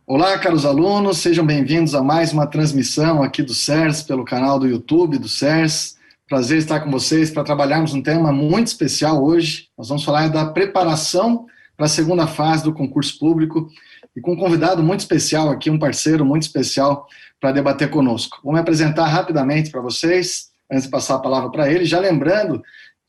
Olá, caros alunos, sejam bem-vindos a mais uma transmissão aqui do CERS, pelo canal do YouTube do CERS. Prazer estar com vocês para trabalharmos um tema muito especial hoje. Nós vamos falar da preparação para a segunda fase do concurso público e com um convidado muito especial aqui, um parceiro muito especial para debater conosco. Vou me apresentar rapidamente para vocês, antes de passar a palavra para ele, já lembrando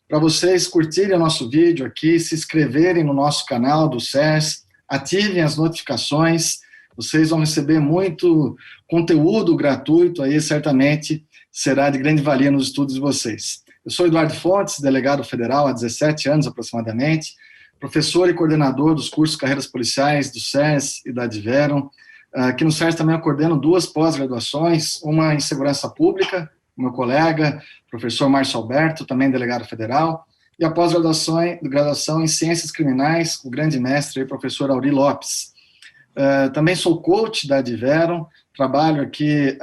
para vocês curtirem o nosso vídeo aqui, se inscreverem no nosso canal do CERS, ativem as notificações. Vocês vão receber muito conteúdo gratuito aí, certamente será de grande valia nos estudos de vocês. Eu sou Eduardo Fontes, delegado federal há 17 anos aproximadamente, professor e coordenador dos cursos Carreiras Policiais do CERS e da Adverum. Aqui no CERS também eu coordeno 2 pós-graduações, uma em Segurança Pública, com meu colega, professor Márcio Alberto, também delegado federal, e a pós-graduação em Ciências Criminais, com o grande mestre, professor Auri Lopes. Também sou coach da Adverum, trabalho aqui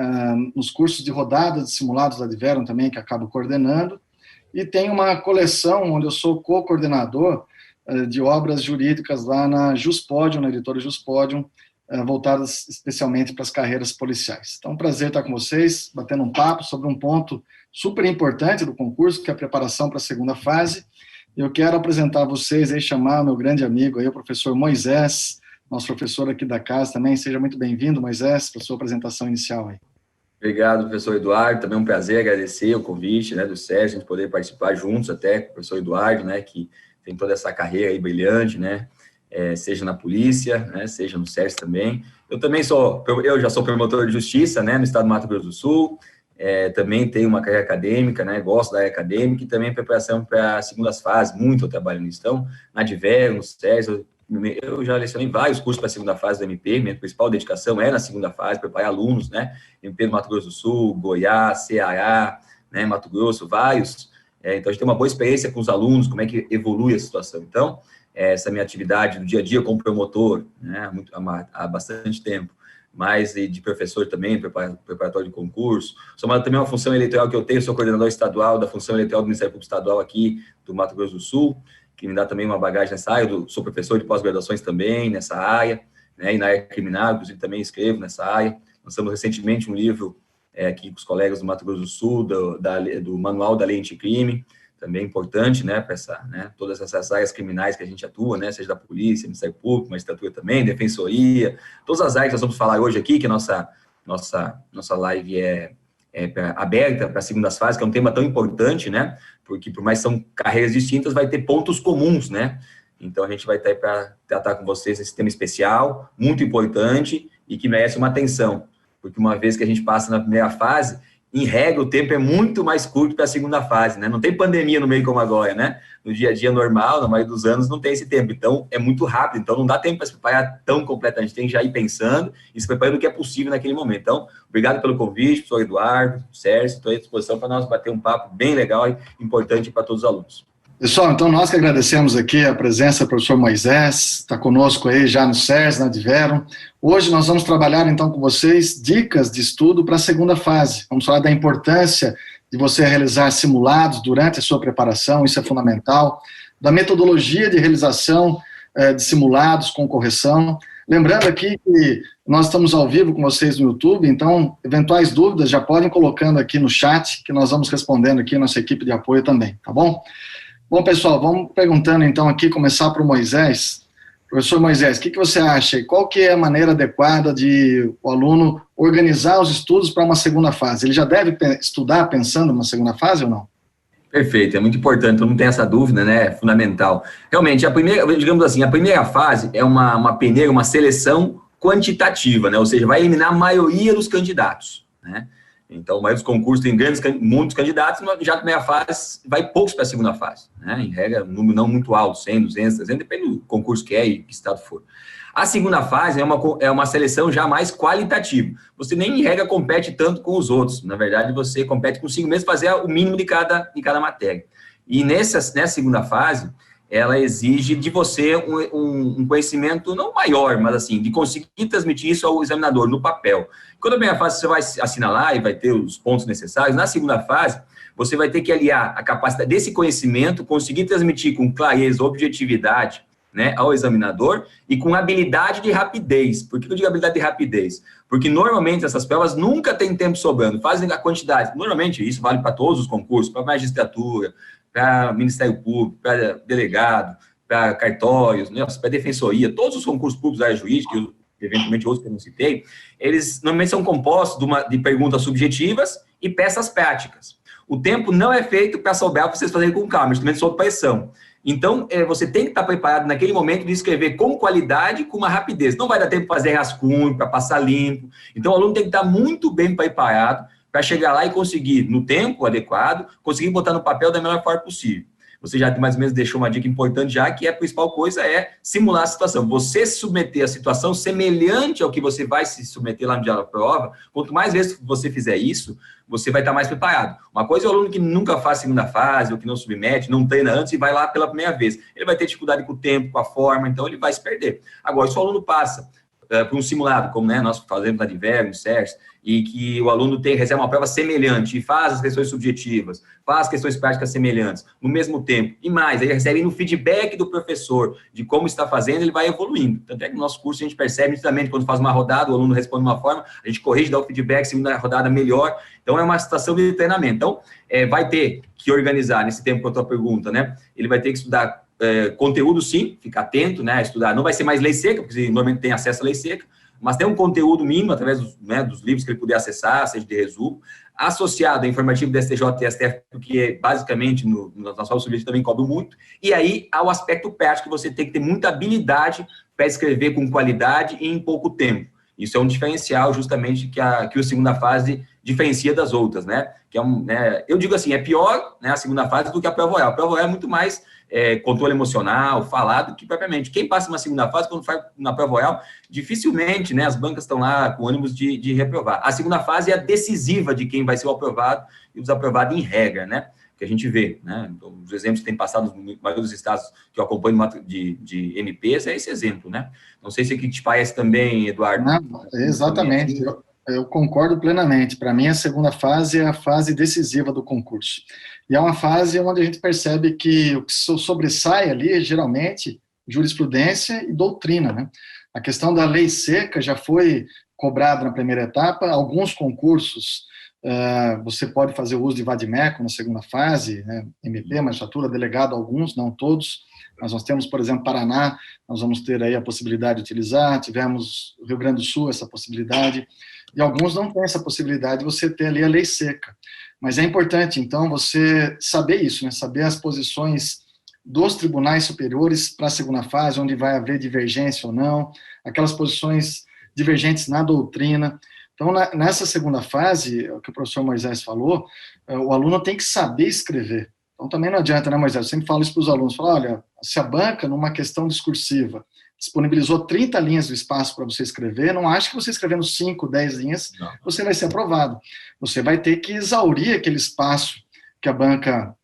nos cursos de rodada de simulados da Adverum também, que acabo coordenando, e tenho uma coleção onde eu sou co-coordenador de obras jurídicas lá na Juspodium, na editora Juspodium, voltadas especialmente para as carreiras policiais. Então, é um prazer estar com vocês, batendo um papo sobre um ponto super importante do concurso, que é a preparação para a segunda fase. Eu quero apresentar a vocês e chamar meu grande amigo aí, o professor Moisés, nosso professor aqui da casa também. Seja muito bem-vindo, Moisés, para a sua apresentação inicial aí. Obrigado, professor Eduardo. Também é um prazer agradecer o convite, né, do CERS, a gente poder participar juntos até com o professor Eduardo, né, que tem toda essa carreira aí brilhante, né, seja na polícia, né, seja no CERS também. Eu já sou promotor de justiça, né, no estado do Mato Grosso do Sul, também tenho uma carreira acadêmica, né, gosto da área acadêmica e também preparação para as segundas fases, muito eu trabalho nisso. Então, na Adverum, no CERS, eu já lecionei vários cursos para a segunda fase do MP, minha principal dedicação é na segunda fase, preparar alunos, né, MP do Mato Grosso do Sul, Goiás, Ceará, né, Mato Grosso, vários, então a gente tem uma boa experiência com os alunos, como é que evolui a situação. Então, essa minha atividade do dia a dia como promotor, né, há bastante tempo, mas de professor também, preparatório de concurso, somado também uma função eleitoral que eu tenho, sou coordenador estadual da função eleitoral do Ministério Público Estadual aqui do Mato Grosso do Sul, que me dá também uma bagagem nessa área, sou professor de pós-graduações também nessa área, né, e na área criminal, inclusive também escrevo nessa área. Lançamos recentemente um livro aqui com os colegas do Mato Grosso do Sul, do Manual da Lei Anticrime, também importante, né, para todas essas áreas criminais que a gente atua, né, seja da polícia, Ministério Público, magistratura também, defensoria, todas as áreas que nós vamos falar hoje aqui, que a nossa live aberta para as segundas fases, que é um tema tão importante, né, porque por mais que são carreiras distintas, vai ter pontos comuns, né, então a gente vai estar aí para tratar com vocês esse tema especial, muito importante e que merece uma atenção, porque uma vez que a gente passa na primeira fase, em regra, o tempo é muito mais curto para a segunda fase, né? Não tem pandemia no meio como agora, né? No dia a dia normal, na maioria dos anos, não tem esse tempo. Então, é muito rápido. Então, não dá tempo para se preparar tão completamente. A gente tem que já ir pensando e se preparando o que é possível naquele momento. Então, obrigado pelo convite, professor Eduardo, Sérgio, estou à disposição para nós bater um papo bem legal e importante para todos os alunos. Pessoal, então nós que agradecemos aqui a presença do professor Moisés, está conosco aí já no CERS, na Adverum. Hoje nós vamos trabalhar então com vocês dicas de estudo para a segunda fase. Vamos falar da importância de você realizar simulados durante a sua preparação, isso é fundamental, da metodologia de realização de simulados com correção. Lembrando aqui que nós estamos ao vivo com vocês no YouTube, então eventuais dúvidas já podem colocando aqui no chat, que nós vamos respondendo aqui, nossa equipe de apoio também, tá bom? Bom, pessoal, vamos perguntando então aqui, começar para o Moisés. Professor Moisés, o que você acha? Qual que é a maneira adequada de o aluno organizar os estudos para uma segunda fase? Ele já deve estudar pensando numa segunda fase ou não? Perfeito, é muito importante, todo mundo tem essa dúvida, né? É fundamental. Realmente, a primeira fase é uma peneira, uma seleção quantitativa, né? Ou seja, vai eliminar a maioria dos candidatos, né? Então, a maioria dos concursos tem muitos candidatos, já a primeira fase vai poucos para a segunda fase, né? Em regra, um número não muito alto, 100, 200, 300, depende do concurso que é e que estado for. A segunda fase é uma seleção já mais qualitativa. Você nem, em regra, compete tanto com os outros. Na verdade, você compete consigo mesmo, fazer o mínimo de cada matéria. E nessa segunda fase, ela exige de você um conhecimento não maior, mas assim, de conseguir transmitir isso ao examinador no papel. Quando a primeira fase você vai assinalar e vai ter os pontos necessários, na segunda fase você vai ter que aliar a capacidade desse conhecimento, conseguir transmitir com clareza, objetividade, né, ao examinador e com habilidade de rapidez. Por que eu digo habilidade de rapidez? Porque normalmente essas provas nunca têm tempo sobrando, fazem a quantidade. Normalmente isso vale para todos os concursos, para magistratura, para Ministério Público, para delegado, para cartórios, né, para defensoria, todos os concursos públicos da área jurídica, eventualmente outros que eu não citei, eles normalmente são compostos de perguntas subjetivas e peças práticas. O tempo não é feito para sobrar para vocês fazerem com calma, justamente sob pressão. Então, você tem que estar preparado naquele momento de escrever com qualidade, com uma rapidez. Não vai dar tempo para fazer rascunho, para passar limpo. Então, o aluno tem que estar muito bem preparado para chegar lá e conseguir, no tempo adequado, conseguir botar no papel da melhor forma possível. Você já mais ou menos deixou uma dica importante já, que a principal coisa é simular a situação. Você se submeter à situação semelhante ao que você vai se submeter lá no dia da prova, quanto mais vezes você fizer isso, você vai estar mais preparado. Uma coisa é o aluno que nunca faz segunda fase, ou que não submete, não treina antes e vai lá pela primeira vez. Ele vai ter dificuldade com o tempo, com a forma, então ele vai se perder. Agora, se o aluno passa por um simulado, como nós fazemos na Diverg, no CERS, e que o aluno recebe uma prova semelhante e faz as questões subjetivas, faz as questões práticas semelhantes, no mesmo tempo, e mais, ele recebe no feedback do professor de como está fazendo, ele vai evoluindo. Tanto é que no nosso curso a gente percebe nitidamente, quando faz uma rodada, o aluno responde de uma forma, a gente corrige, dá o feedback, segunda rodada melhor, então é uma situação de treinamento. Então, vai ter que organizar, nesse tempo com a tua pergunta, né, ele vai ter que estudar conteúdo, sim, ficar atento, né, estudar, não vai ser mais lei seca, porque você normalmente tem acesso à lei seca, mas tem um conteúdo mínimo, através dos livros que ele puder acessar, seja de resumo, associado ao informativo do STJ e STF, porque basicamente na sua subjetivo também cobre muito, e aí ao aspecto prático, você tem que ter muita habilidade para escrever com qualidade e em pouco tempo. Isso é um diferencial, justamente, que a segunda fase diferencia das outras, né? Que eu digo assim, é pior, né, a segunda fase do que a prova oral. A prova oral é muito mais controle emocional, falado, que propriamente. Quem passa uma segunda fase, quando faz na prova oral, dificilmente, né, as bancas estão lá com ânimos de reprovar. A segunda fase é a decisiva de quem vai ser o aprovado e o desaprovado em regra, né? Que a gente vê, né? Então, os exemplos que têm passado nos maiores estados que eu acompanho de MPs é esse exemplo, né? Não sei se aqui te parece também, Eduardo. Não, exatamente, eu concordo plenamente. Para mim, a segunda fase é a fase decisiva do concurso. E é uma fase onde a gente percebe que o que sobressai ali, geralmente, jurisprudência e doutrina, né? A questão da lei seca já foi cobrada na primeira etapa, alguns concursos você pode fazer o uso de vadimeco na segunda fase, né? MP, magistratura, delegado, alguns, não todos, mas nós temos, por exemplo, Paraná, nós vamos ter aí a possibilidade de utilizar, tivemos Rio Grande do Sul essa possibilidade, e alguns não têm essa possibilidade de você ter ali a lei seca. Mas é importante, então, você saber isso, né? Saber as posições dos tribunais superiores para a segunda fase, onde vai haver divergência ou não, aquelas posições divergentes na doutrina. Então, nessa segunda fase, o que o professor Moisés falou, o aluno tem que saber escrever. Então, também não adianta, né, Moisés? Eu sempre falo isso para os alunos, falo, olha, se a banca, numa questão discursiva, disponibilizou 30 linhas do espaço para você escrever, não acho que você escrevendo 5, 10 linhas, não, você vai ser aprovado. Você vai ter que exaurir aquele espaço que a banca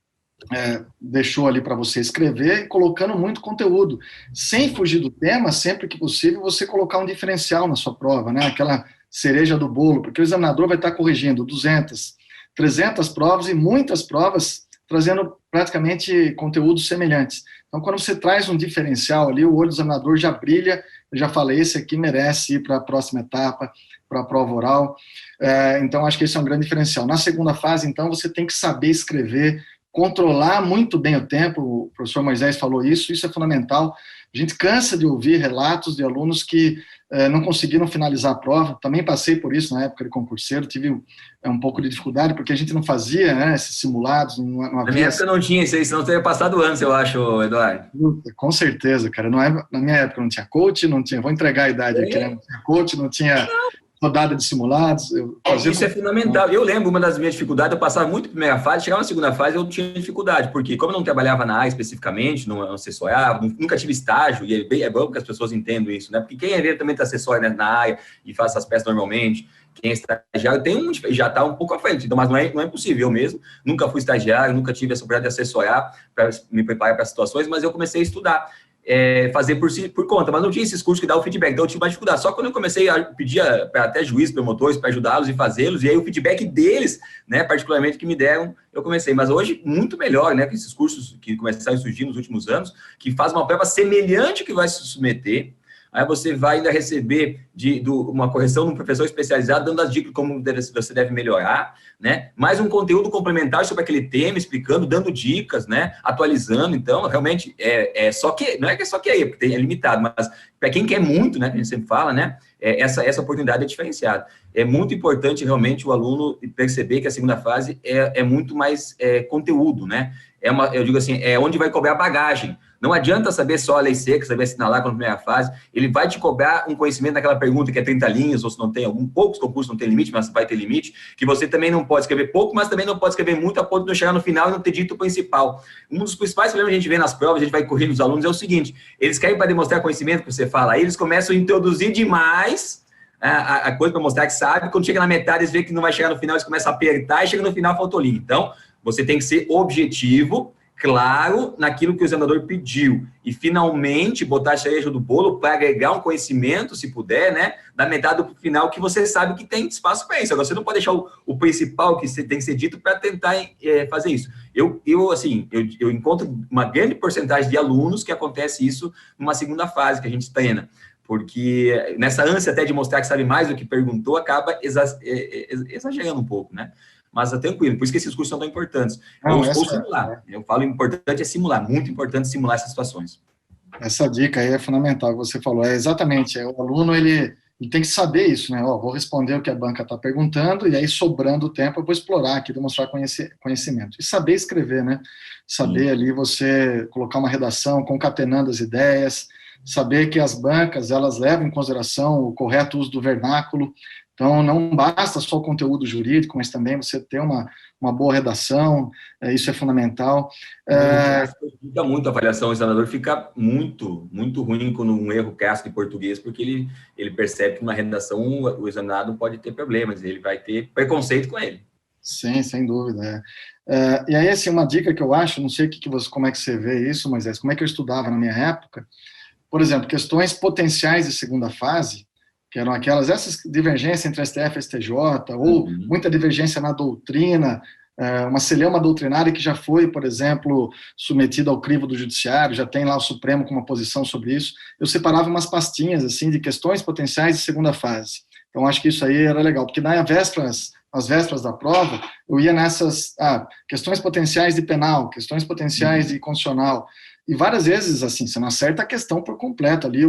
deixou ali para você escrever, colocando muito conteúdo, sem fugir do tema, sempre que possível, você colocar um diferencial na sua prova, né? Aquela cereja do bolo, porque o examinador vai estar corrigindo 200, 300 provas e muitas provas trazendo praticamente conteúdos semelhantes. Então, quando você traz um diferencial ali, o olho do examinador já brilha, eu já falei, esse aqui merece ir para a próxima etapa, para a prova oral. Então, acho que esse é um grande diferencial. Na segunda fase, então, você tem que saber escrever, controlar muito bem o tempo, o professor Moisés falou isso é fundamental. A gente cansa de ouvir relatos de alunos que não conseguiram finalizar a prova, também passei por isso na época de concurseiro, tive um pouco de dificuldade, porque a gente não fazia, né, esses simulados, não havia... Na minha época não tinha isso aí, senão teria passado antes, eu acho, Eduardo. Com certeza, cara, na minha época não tinha coach, não tinha, vou entregar a idade aqui, né? Não tinha coach, não tinha rodada de simulados. Isso é fundamental. Eu lembro, uma das minhas dificuldades, eu passava muito na primeira fase, chegava na segunda fase, eu tinha dificuldade, porque como eu não trabalhava na área especificamente, não assessorava, nunca tive estágio, e é bom que as pessoas entendam isso, né? Porque quem eventualmente assessora, né, na área e faz essas peças normalmente, quem é estagiário já está um pouco à frente, então, mas não é impossível. Eu mesmo nunca fui estagiário, nunca tive essa oportunidade de assessorar para me preparar para situações, mas eu comecei a estudar. fazer por conta, mas não tinha esses cursos que dá o feedback, então eu tive mais dificuldade. Só quando eu comecei a pedir para até juízes, promotores, para ajudá-los e fazê-los, e aí o feedback deles, né, particularmente que me deram, eu comecei. Mas hoje, muito melhor, né, com esses cursos que começaram a surgir nos últimos anos, que faz uma prova semelhante que vai se submeter. Aí você vai ainda receber uma correção de um professor especializado, dando as dicas de como você deve melhorar, né? Mais um conteúdo complementar sobre aquele tema, explicando, dando dicas, né? Atualizando. Então, realmente, só que, não é que é só que aí, porque é limitado, mas para quem quer muito, né? Que a gente sempre fala, né? Essa oportunidade é diferenciada. É muito importante, realmente, o aluno perceber que a segunda fase é muito mais conteúdo, né? Eu digo assim, é onde vai cobrar bagagem. Não adianta saber só a lei seca, saber assinalar com a primeira fase, ele vai te cobrar um conhecimento naquela pergunta que é 30 linhas, ou se não tem poucos concursos não tem limite, mas vai ter limite, que você também não pode escrever pouco, mas também não pode escrever muito a ponto de não chegar no final e não ter dito o principal. Um dos principais problemas que a gente vê nas provas, a gente vai corrigir os alunos, é o seguinte, eles querem para demonstrar conhecimento que você fala, aí eles começam a introduzir demais a coisa para mostrar que sabe, quando chega na metade, eles veem que não vai chegar no final, eles começam a apertar e chega no final, faltou linha. Então, você tem que ser objetivo, claro, naquilo que o examinador pediu, e finalmente botar a cereja do bolo para agregar um conhecimento, se puder, né, da metade do final, que você sabe que tem espaço para isso. Agora, você não pode deixar o principal que tem que ser dito para tentar fazer isso. Eu encontro uma grande porcentagem de alunos que acontece isso numa segunda fase, que a gente treina, porque nessa ânsia até de mostrar que sabe mais do que perguntou, acaba exagerando um pouco, né? Mas é tranquilo, por isso que esses cursos são tão importantes. Ou simular. Eu falo importante é simular, muito importante simular essas situações. Essa dica aí é fundamental, que você falou. Exatamente, o aluno, ele tem que saber isso, né? Vou responder o que a banca está perguntando, e aí, sobrando o tempo, eu vou explorar aqui, demonstrar conhecimento. E saber escrever, né? Saber ali você colocar uma redação, concatenando as ideias, saber que as bancas, elas levam em consideração o correto uso do vernáculo. Então, não basta só o conteúdo jurídico, mas também você ter uma boa redação, isso é fundamental. Fica muito a avaliação, o examinador fica muito, muito ruim quando um erro crasso de português, porque ele percebe que numa redação o examinado pode ter problemas, ele vai ter preconceito com ele. Sim, sem dúvida. E aí, assim, uma dica que eu acho, não sei como é que você vê isso, mas como é que eu estudava na minha época, por exemplo, questões potenciais de segunda fase, que eram essas divergências entre STF e STJ, ou muita divergência na doutrina, uma celeuma doutrinária que já foi, por exemplo, submetida ao crivo do judiciário, já tem lá o Supremo com uma posição sobre isso. Eu separava umas pastinhas, assim, de questões potenciais de segunda fase. Então, acho que isso aí era legal, porque nas vésperas da prova, eu ia nessas questões potenciais de penal, questões potenciais de constitucional, e várias vezes, assim, você não acerta a questão por completo ali,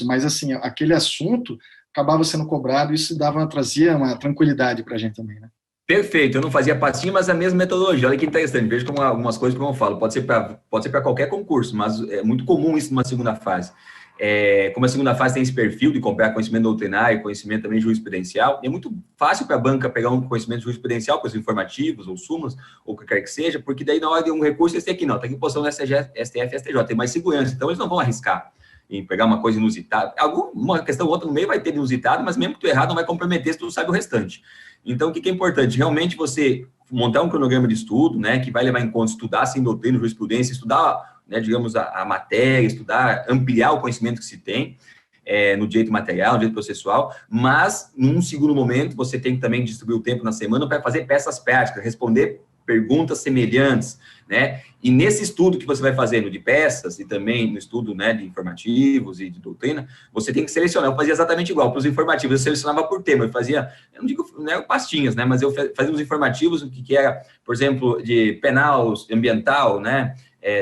mas, assim, aquele assunto acabava sendo cobrado e isso trazia uma tranquilidade para a gente também, né? Perfeito, eu não fazia pastinha, mas a mesma metodologia. Olha que interessante, veja como algumas coisas que eu falo, pode ser para qualquer concurso, mas é muito comum isso numa segunda fase. Como a segunda fase tem esse perfil de comprar conhecimento doutrinário, conhecimento também jurisprudencial, é muito fácil para a banca pegar um conhecimento jurisprudencial, coisas informativos ou súmulas, ou o que quer que seja, porque daí na hora de um recurso, esse aqui não, está aqui em posição no STF, STJ, tem mais segurança, então eles não vão arriscar em pegar uma coisa inusitada. Uma questão ou outra no meio vai ter inusitado, mas mesmo que tu errado não vai comprometer se tu sabe o restante. Então, o que é importante? Realmente você montar um cronograma de estudo, né, que vai levar em conta estudar sem doutrina, jurisprudência, estudar, né, digamos, a matéria, estudar, ampliar o conhecimento que se tem no direito material, no direito processual, mas, num segundo momento, você tem que também distribuir o tempo na semana para fazer peças práticas, responder perguntas semelhantes, né? E nesse estudo que você vai fazer no de peças e também no estudo, né, de informativos e de doutrina, você tem que selecionar. Eu fazia exatamente igual para os informativos, eu selecionava por tema, eu fazia, eu não digo, né, pastinhas, né, mas eu fazia os informativos, o que era, por exemplo, de penal, ambiental, né,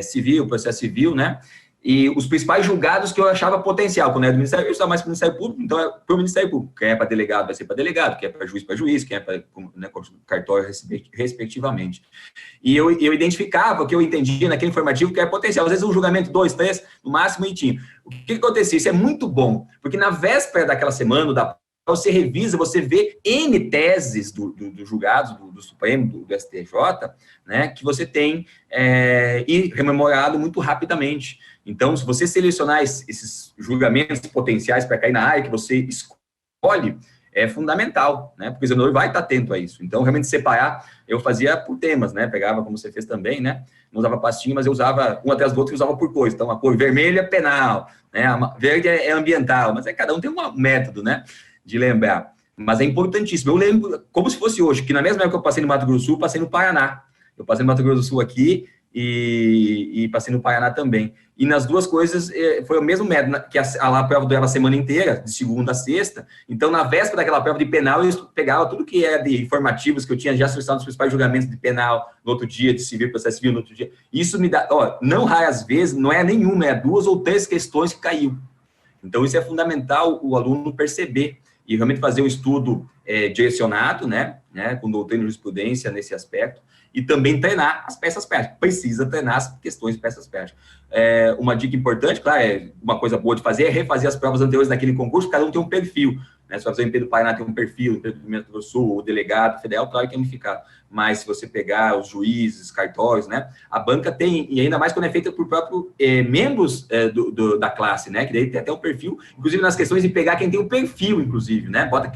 civil, processo civil, né, e os principais julgados que eu achava potencial, quando era do Ministério, eu estava mais para o Ministério Público, então é para o Ministério Público, quem é para delegado vai ser para delegado, quem é para juiz, quem é para, né, cartório, respectivamente. E eu identificava o que eu entendia naquele informativo que era potencial, às vezes um julgamento, 2, 3, no máximo, e tinha. O que acontecia? Isso é muito bom, porque na véspera daquela semana, você revisa, você vê N teses do julgados, do Supremo, do STJ, né, que você tem e rememorado muito rapidamente. Então, se você selecionar esses julgamentos potenciais para cair na área que você escolhe, é fundamental, né? Porque o examinador vai estar atento a isso. Então, realmente separar, eu fazia por temas, né? Pegava, como você fez também, né? Não usava pastinha, mas eu usava um atrás do outro e usava por coisa. Então, a cor vermelha é penal, né? A verde é ambiental, mas cada um tem um método, né? De lembrar. Mas é importantíssimo. Eu lembro, como se fosse hoje, que na mesma época que eu passei no Mato Grosso do Sul, passei no Paraná. Eu passei no Mato Grosso do Sul aqui e passei no Paraná também. E nas duas coisas foi o mesmo método, que a prova durava a semana inteira, de segunda a sexta. Então, na véspera daquela prova de penal, eu pegava tudo que era de informativos que eu tinha já solicitado nos principais julgamentos de penal, no outro dia, de civil, processo civil, no outro dia. Isso me dá, não raras vezes, não é nenhuma, é 2 ou 3 questões que caiu. Então, isso é fundamental o aluno perceber e realmente fazer um estudo direcionado, né, com doutrina e jurisprudência nesse aspecto, e também treinar as peças práticas. Precisa treinar as questões de peças práticas. Uma dica importante, claro, uma coisa boa de fazer é refazer as provas anteriores naquele concurso, cada um tem um perfil. Né? Se você o MP do Paraná tem um perfil, o MP do Mato Grosso do Sul, o delegado federal, claro que é unificado. Mas se você pegar os juízes, cartórios, né? A banca tem, e ainda mais quando é feita por próprios membros da classe, né? Que daí tem até um perfil, inclusive nas questões de pegar quem tem um perfil, inclusive, né? Bota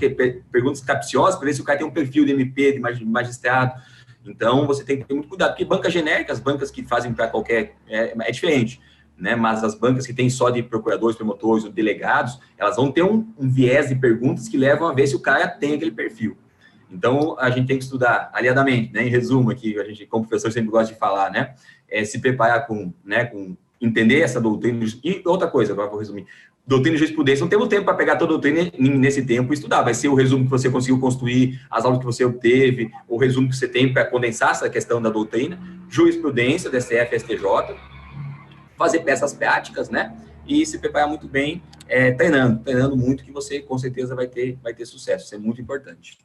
perguntas capciosas para ver se o cara tem um perfil de MP, de magistrado. Então, você tem que ter muito cuidado, porque bancas genéricas, bancas que fazem para qualquer... É diferente, né? Mas as bancas que têm só de procuradores, promotores ou delegados, elas vão ter um viés de perguntas que levam a ver se o cara tem aquele perfil. Então, a gente tem que estudar aliadamente, né? Em resumo aqui, a gente, como professor, sempre gosta de falar, né? Se preparar com entender essa doutrina. E outra coisa, agora vou resumir. Doutrina e jurisprudência, não temos tempo para pegar toda a doutrina nesse tempo e estudar. Vai ser o resumo que você conseguiu construir, as aulas que você obteve, o resumo que você tem para condensar essa questão da doutrina, jurisprudência, DCF, STJ, fazer peças práticas, né? E se preparar muito bem, treinando muito, que você com certeza vai ter sucesso. Isso é muito importante.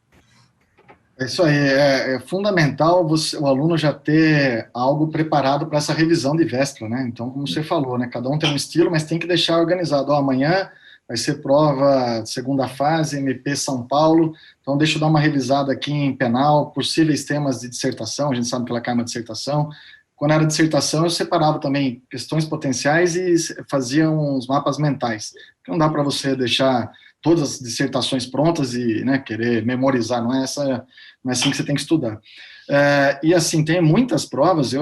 É isso aí, é fundamental o aluno já ter algo preparado para essa revisão de véspera, né? Então, como você falou, né? Cada um tem um estilo, mas tem que deixar organizado. Amanhã vai ser prova segunda fase, MP São Paulo, então deixa eu dar uma revisada aqui em penal, possíveis temas de dissertação, a gente sabe que ela cai uma dissertação. Quando era dissertação, eu separava também questões potenciais e fazia uns mapas mentais. Não dá para você deixar todas as dissertações prontas e, né, querer memorizar, não é assim que você tem que estudar. E assim, tem muitas provas,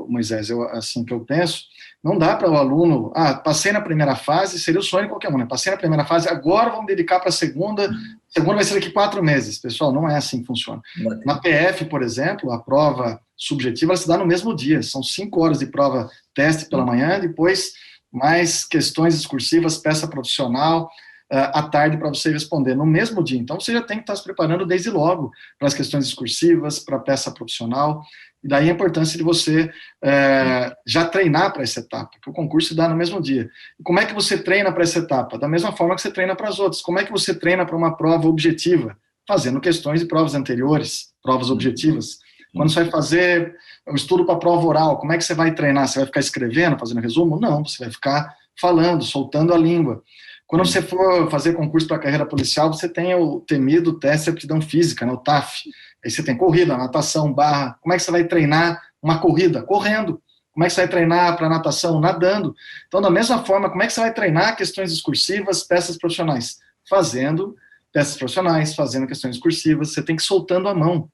Moisés, assim que eu penso, não dá para o aluno, passei na primeira fase, seria o sonho de qualquer um, né? Passei na primeira fase, agora vamos dedicar para a segunda vai ser daqui 4 meses. Pessoal, não é assim que funciona. Na PF, por exemplo, a prova subjetiva, ela se dá no mesmo dia, são 5 horas de prova teste pela manhã, depois mais questões discursivas, peça profissional, à tarde para você responder no mesmo dia. Então, você já tem que estar se preparando desde logo para as questões discursivas, para a peça profissional, e daí a importância de você já treinar para essa etapa, que o concurso se dá no mesmo dia. E como é que você treina para essa etapa? Da mesma forma que você treina para as outras. Como é que você treina para uma prova objetiva? Fazendo questões de provas anteriores, provas objetivas. Quando você vai fazer um estudo para a prova oral, como é que você vai treinar? Você vai ficar escrevendo, fazendo resumo? Não, você vai ficar falando, soltando a língua. Quando você for fazer concurso para a carreira policial, você tem o temido teste de aptidão física, né, o TAF. Aí você tem corrida, natação, barra. Como é que você vai treinar uma corrida? Correndo. Como é que você vai treinar para natação? Nadando. Então, da mesma forma, como é que você vai treinar questões discursivas, peças profissionais? Fazendo peças profissionais, fazendo questões discursivas. Você tem que ir soltando a mão,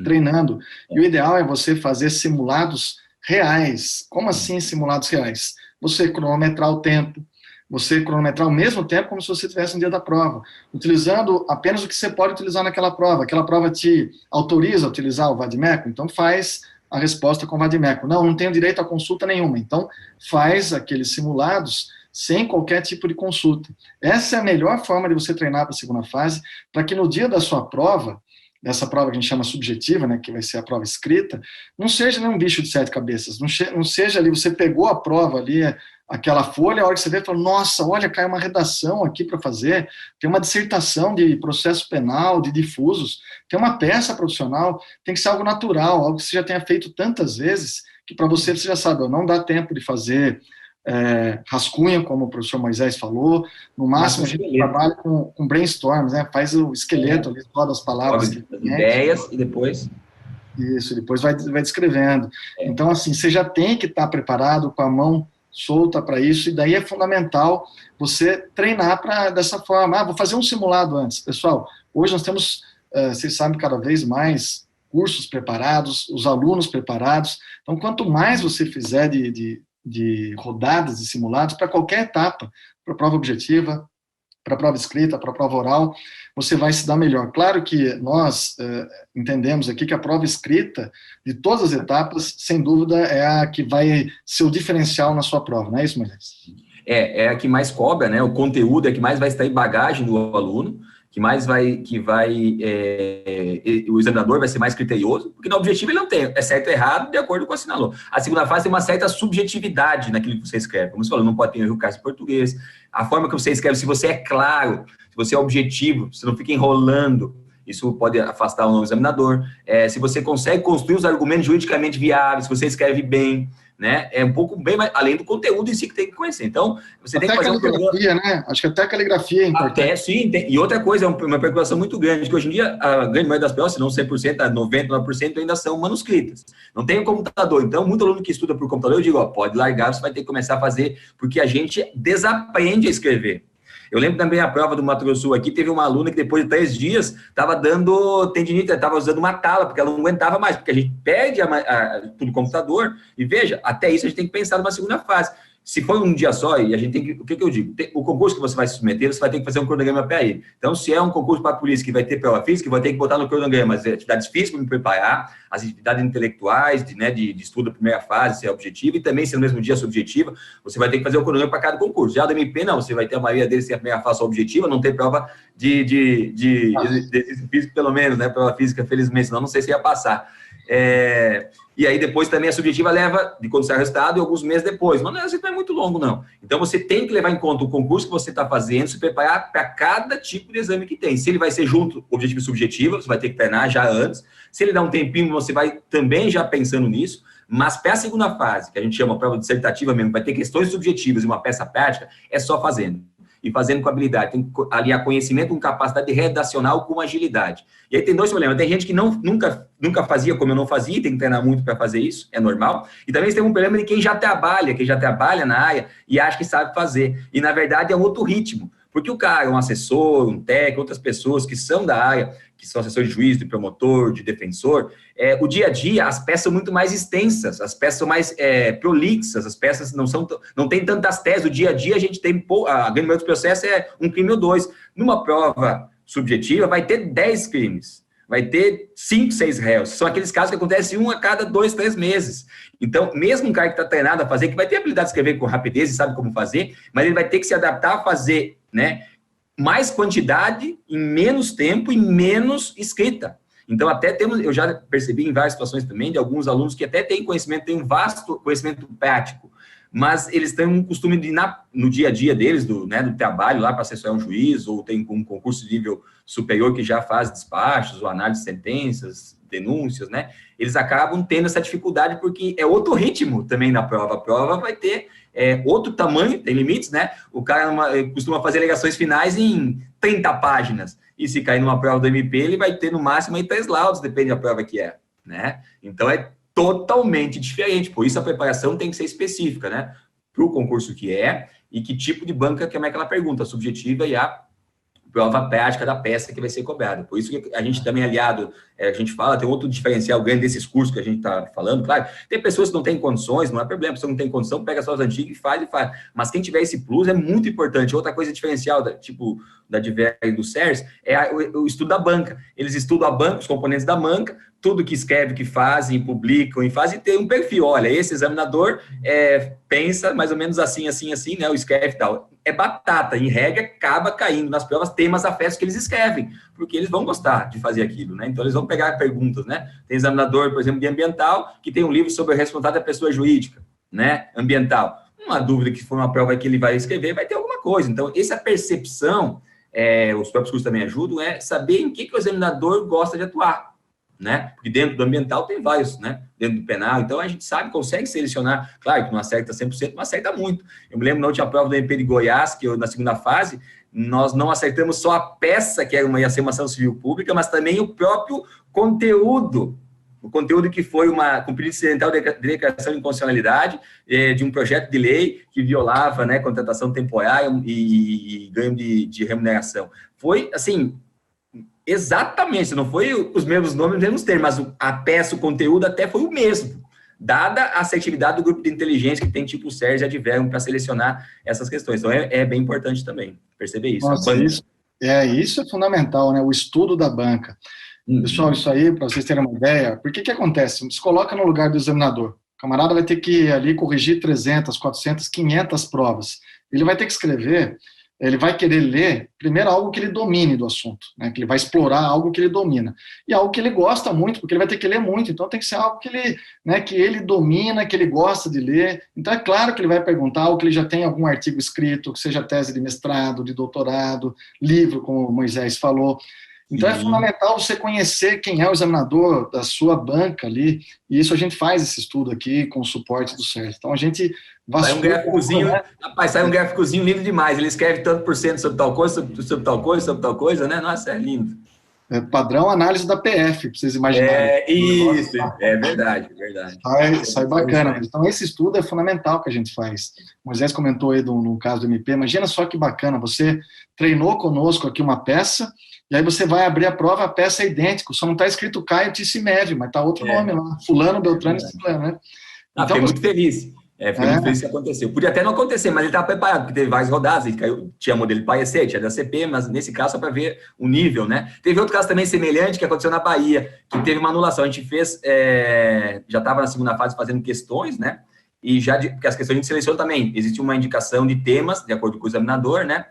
treinando. E o ideal é você fazer simulados reais. Como assim simulados reais? Você cronometrar o tempo, você cronometrar ao mesmo tempo como se você estivesse no dia da prova, utilizando apenas o que você pode utilizar naquela prova. Aquela prova te autoriza a utilizar o vade-mecum, então faz a resposta com o vade-mecum. Não tenho direito a consulta nenhuma, então faz aqueles simulados sem qualquer tipo de consulta. Essa é a melhor forma de você treinar para a segunda fase, para que no dia da sua prova, dessa prova que a gente chama subjetiva, né, que vai ser a prova escrita, não seja nenhum bicho de 7 cabeças, não seja ali, você pegou a prova ali, aquela folha, a hora que você vê, fala, nossa, olha, cai uma redação aqui para fazer, tem uma dissertação de processo penal, de difusos, tem uma peça profissional, tem que ser algo natural, algo que você já tenha feito tantas vezes, que para você já sabe, não dá tempo de fazer rascunho, como o professor Moisés falou, no máximo a gente trabalha com brainstorms, né? Faz o esqueleto ali, só das palavras. Ideias e depois... Isso, depois vai descrevendo. Então, assim, você já tem que estar preparado com a mão solta para isso, e daí é fundamental você treinar dessa forma. Vou fazer um simulado antes. Pessoal, hoje nós temos, vocês sabem, cada vez mais cursos preparados, os alunos preparados. Então, quanto mais você fizer de rodadas de simulados para qualquer etapa, para a prova objetiva, para a prova escrita, para a prova oral, você vai se dar melhor. Claro que nós entendemos aqui que a prova escrita, de todas as etapas, sem dúvida, é a que vai ser o diferencial na sua prova, não é isso, Moisés? É a que mais cobra, né? O conteúdo é que mais vai extrair bagagem do aluno, o examinador vai ser mais criterioso, porque no objetivo ele não tem, é certo ou errado, de acordo com o assinalou. A segunda fase tem uma certa subjetividade naquilo que você escreve. Como você falou, não pode ter erro de português. A forma que você escreve, se você é claro, se você é objetivo, você não fica enrolando, isso pode afastar o examinador. Se você consegue construir os argumentos juridicamente viáveis, se você escreve bem, né? É um pouco bem mais, além do conteúdo em si que tem que conhecer. Então, você até tem que fazer caligrafia, né? Acho que até a caligrafia é importante. Até, sim. E outra coisa, uma preocupação muito grande, que hoje em dia, a grande maioria das provas, se não 100%, a 99% ainda são manuscritas. Não tem o computador. Então, muito aluno que estuda por computador, eu digo, pode largar, você vai ter que começar a fazer, porque a gente desaprende a escrever. Eu lembro também a prova do Mato Grosso do Sul aqui, teve uma aluna que depois de 3 dias estava dando tendinite, estava usando uma tala, porque ela não aguentava mais, porque a gente perde tudo computador, e veja, até isso a gente tem que pensar numa segunda fase. Se for um dia só, e a gente tem que, o que eu digo? O concurso que você vai se submeter, você vai ter que fazer um cronograma para ele. Então, se é um concurso para a polícia que vai ter prova física, vai ter que botar no cronograma as atividades físicas para me preparar, as atividades intelectuais, de estudo da primeira fase, se é objetivo, e também, se no mesmo dia é subjetiva, você vai ter que fazer o cronograma para cada concurso. Já do MP, não, você vai ter a maioria deles tem a primeira fase só objetiva, não tem prova de exercício físico, pelo menos, né? Prova física, felizmente, senão não sei se ia passar. E aí depois também a subjetiva leva de quando sai o resultado e alguns meses depois. Mas não é muito longo, não. Então você tem que levar em conta o concurso que você está fazendo, se preparar para cada tipo de exame que tem. Se ele vai ser junto, objetivo e subjetivo, você vai ter que treinar já antes. Se ele dá um tempinho, você vai também já pensando nisso. Mas para a segunda fase, que a gente chama prova dissertativa mesmo, vai ter questões subjetivas e uma peça prática, é só fazendo. E fazendo com habilidade. Tem que aliar conhecimento com capacidade redacional com agilidade. E aí tem 2 problemas. Tem gente que nunca fazia como eu não fazia, tem que treinar muito para fazer isso, é normal. E também tem um problema de quem já trabalha na área e acha que sabe fazer. E, na verdade, é um outro ritmo. Porque o cara, um assessor, um técnico, outras pessoas que são da área, que são assessores de juiz, de promotor, de defensor, o dia a dia, as peças são muito mais extensas, as peças são mais prolixas, as peças não tem tantas teses, o dia a dia a gente tem, a grande maioria dos processos é um crime ou 2. Numa prova subjetiva vai ter 10 crimes, vai ter 5, 6 réus, são aqueles casos que acontecem 1 a cada 2, 3 meses. Então, mesmo um cara que está treinado a fazer, que vai ter a habilidade de escrever com rapidez e sabe como fazer, mas ele vai ter que se adaptar a fazer, né, mais quantidade em menos tempo e menos escrita. Então, eu já percebi em várias situações também de alguns alunos que até têm um vasto conhecimento prático, mas eles têm um costume de, no dia a dia deles, do trabalho lá para assessorar um juiz, ou tem um concurso de nível superior que já faz despachos, ou análise de sentenças, denúncias, né? Eles acabam tendo essa dificuldade porque é outro ritmo também na prova. A prova vai ter outro tamanho, tem limites, né? O cara costuma fazer alegações finais em 30 páginas. E se cair numa prova do MP, ele vai ter no máximo aí 3 laudos, depende da prova que é, né? Então é totalmente diferente. Por isso a preparação tem que ser específica, né? Para o concurso que é e que tipo de banca que é aquela pergunta, a subjetiva e a prova prática da peça que vai ser cobrada. Por isso que a gente também aliado, a gente fala, tem outro diferencial grande desses cursos que a gente está falando, claro, tem pessoas que não têm condições, não é problema, a pessoa não tem condição, pega só as antigas e faz, mas quem tiver esse plus é muito importante. Outra coisa diferencial, tipo da Diver e do CERS, é o estudo da banca. Eles estudam a banca, os componentes da banca, tudo que escreve, que fazem, publicam e fazem, tem um perfil. Olha, esse examinador pensa mais ou menos assim, né? O escreve e tal. É batata, em regra, acaba caindo nas provas temas afetos que eles escrevem, porque eles vão gostar de fazer aquilo, né? Então, eles vão pegar perguntas, né? Tem examinador, por exemplo, de ambiental, que tem um livro sobre a responsabilidade da pessoa jurídica, né? Ambiental. Uma dúvida que for uma prova que ele vai escrever, vai ter alguma coisa. Então, essa percepção, os próprios cursos também ajudam, saber em que o examinador gosta de atuar, né? Porque dentro do ambiental tem vários, né? Dentro do penal, então a gente sabe, consegue selecionar, claro que não acerta 100%, mas acerta muito. Eu me lembro na última prova do MP de Goiás, que na segunda fase, nós não acertamos só a peça, que ia ser uma ação civil pública, mas também o próprio conteúdo o conteúdo que foi cumprido incidental de declaração de inconstitucionalidade de um projeto de lei que violava, né, contratação temporária e ganho de remuneração. Foi, assim, exatamente, não foi os mesmos nomes, os mesmos termos, mas a peça, o conteúdo até foi o mesmo, dada a assertividade do grupo de inteligência que tem tipo o SERS e a Adverum para selecionar essas questões. Então, é bem importante também perceber isso. Nossa, isso é fundamental, né? O estudo da banca. Pessoal, isso aí, para vocês terem uma ideia, por que acontece? Se coloca no lugar do examinador. O camarada vai ter que ali corrigir 300, 400, 500 provas. Ele vai ter que escrever, ele vai querer ler, primeiro, algo que ele domine do assunto, né? Que ele vai explorar algo que ele domina. E algo que ele gosta muito, porque ele vai ter que ler muito, então tem que ser algo que ele, né, que ele domina, que ele gosta de ler. Então é claro que ele vai perguntar algo que ele já tem algum artigo escrito, que seja tese de mestrado, de doutorado, livro, como o Moisés falou. Então, é fundamental você conhecer quem é o examinador da sua banca ali, e isso a gente faz esse estudo aqui com o suporte do CERS. Então, a gente sai um gráficozinho, né? Rapaz, sai um gráficozinho lindo demais, ele escreve tanto por cento sobre tal coisa, sobre tal coisa, sobre tal coisa, né? Nossa, é lindo. É padrão análise da PF, para vocês imaginarem. Isso, é verdade, é verdade. Sai bacana. Então, esse estudo é fundamental que a gente faz. O Moisés comentou aí no caso do MP, imagina só que bacana, você treinou conosco aqui uma peça, e aí você vai abrir a prova, a peça é idêntica, só não está escrito Caio Tissimédio, mas está outro nome lá, fulano, Beltrano e Ciclano, né? Então, fiquei muito feliz. Fiquei muito feliz que aconteceu. Podia até não acontecer, mas ele estava preparado, porque teve várias rodadas, ele caiu, tinha modelo de PAEC, tinha da CP, mas nesse caso só para ver o nível, né? Teve outro caso também semelhante que aconteceu na Bahia, que teve uma anulação. A gente fez, já estava na segunda fase fazendo questões, né? E porque as questões a gente seleciona também, existe uma indicação de temas, de acordo com o examinador, né?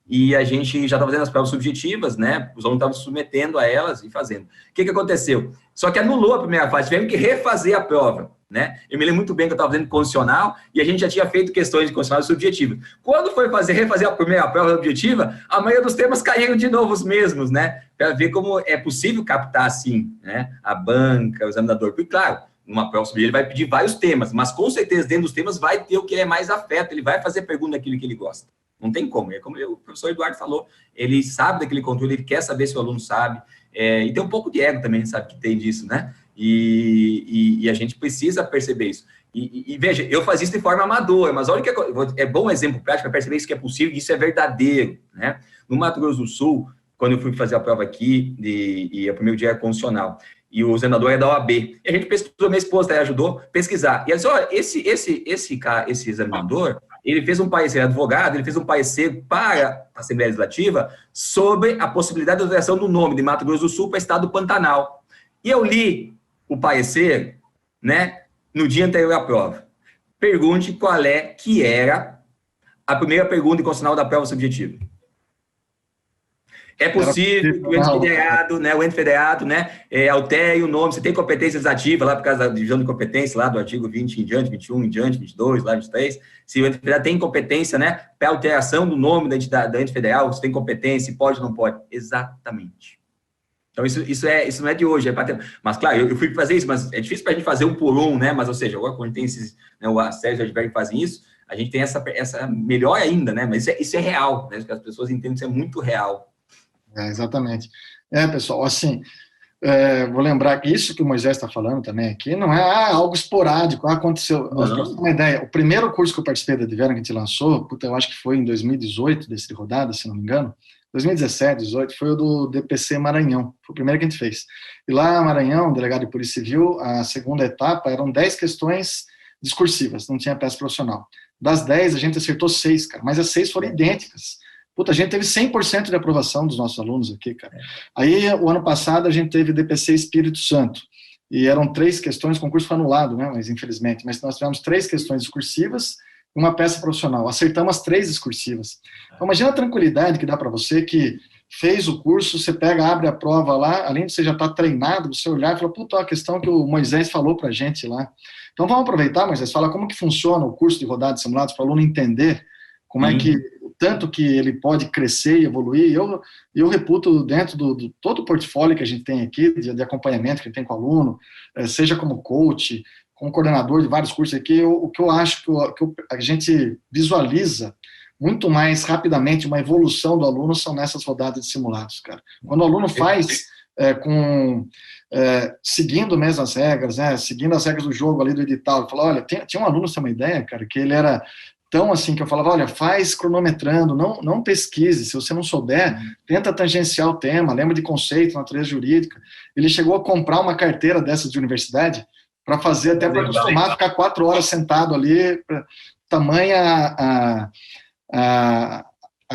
E a gente já estava fazendo as provas subjetivas, né? Os alunos estavam se submetendo a elas e fazendo. O que aconteceu? Só que anulou a primeira fase, tivemos que refazer a prova, né? Eu me lembro muito bem que eu estava fazendo condicional e a gente já tinha feito questões de condicional subjetiva. Quando foi refazer a primeira prova objetiva, a maioria dos temas caíram de novo os mesmos, né? Para ver como é possível captar assim, né? A banca, o examinador. Porque, claro, numa prova subjetiva ele vai pedir vários temas, mas com certeza dentro dos temas vai ter o que ele é mais afeto, ele vai fazer pergunta daquilo que ele gosta. Não tem como. É como o professor Eduardo falou, ele sabe daquele conteúdo, ele quer saber se o aluno sabe, e tem um pouco de ego também, sabe, que tem disso, né? E a gente precisa perceber isso. E veja, eu fazia isso de forma amadora, mas olha que é bom exemplo prático para perceber isso que é possível, e isso é verdadeiro, né? No Mato Grosso do Sul, quando eu fui fazer a prova aqui, e o primeiro dia era condicional, e o examinador é da OAB, e a gente pesquisou, minha esposa ajudou a pesquisar, e ela disse, olha, esse examinador, ele fez um parecer, advogado, ele fez um parecer para a Assembleia Legislativa sobre a possibilidade de alteração do nome de Mato Grosso do Sul para Estado do Pantanal. E eu li o parecer, né, no dia anterior à prova. Pergunte qual que era a primeira pergunta constitucional da prova subjetiva. É possível que o ente federado, né, altere o nome, você tem competência legislativa lá por causa da divisão de competência lá do artigo 20 em diante, 21 em diante, 22, lá 23, se o ente federal tem competência, né, para alteração do nome da ente federal, se tem competência, pode ou não pode. Exatamente. Então, isso não é de hoje, mas, claro, eu fui fazer isso, mas é difícil para a gente fazer um por um, né, mas, ou seja, agora quando tem esses, né, o Sérgio e o Adverum fazem isso, a gente tem essa melhor ainda, né, mas isso é real, né, as pessoas entendem que isso é muito real. Exatamente. Pessoal, assim, vou lembrar que isso que o Moisés está falando também aqui não é algo esporádico, aconteceu. Para você ter uma ideia, o primeiro curso que eu participei da Adverum que a gente lançou, eu acho que foi em 2018, desse de rodada, se não me engano, 2017, 2018, foi o do DPC Maranhão, foi o primeiro que a gente fez. E lá, Maranhão, delegado de Polícia Civil, a segunda etapa eram 10 questões discursivas, não tinha peça profissional. Das 10, a gente acertou 6, cara, mas as 6 foram idênticas. Puta, a gente teve 100% de aprovação dos nossos alunos aqui, cara. Aí, o ano passado, a gente teve DPC Espírito Santo, e eram 3 questões, o concurso foi anulado, né, mas infelizmente, mas nós tivemos 3 questões discursivas e uma peça profissional. Acertamos as 3 discursivas. Então, imagina a tranquilidade que dá para você que fez o curso, você pega, abre a prova lá, além de você já estar treinado, você olhar e falar, puta, a questão que o Moisés falou para a gente lá. Então, vamos aproveitar, Moisés, fala como que funciona o curso de rodadas simuladas para o aluno entender como é que tanto que ele pode crescer e evoluir. Eu reputo dentro do todo o portfólio que a gente tem aqui, de acompanhamento que a gente tem com o aluno, seja como coach, como coordenador de vários cursos aqui, o que eu acho que a gente visualiza muito mais rapidamente uma evolução do aluno são nessas rodadas de simulados, cara. Quando o aluno faz seguindo mesmo as regras, né, seguindo as regras do jogo ali do edital. Ele falou, olha, tinha um aluno, você tem uma ideia, cara, que ele era tão assim, que eu falava, olha, faz cronometrando, não pesquise, se você não souber, tenta tangenciar o tema, lembra de conceito, natureza jurídica. Ele chegou a comprar uma carteira dessas de universidade para fazer, até para acostumar a ficar 4 horas sentado ali, tamanha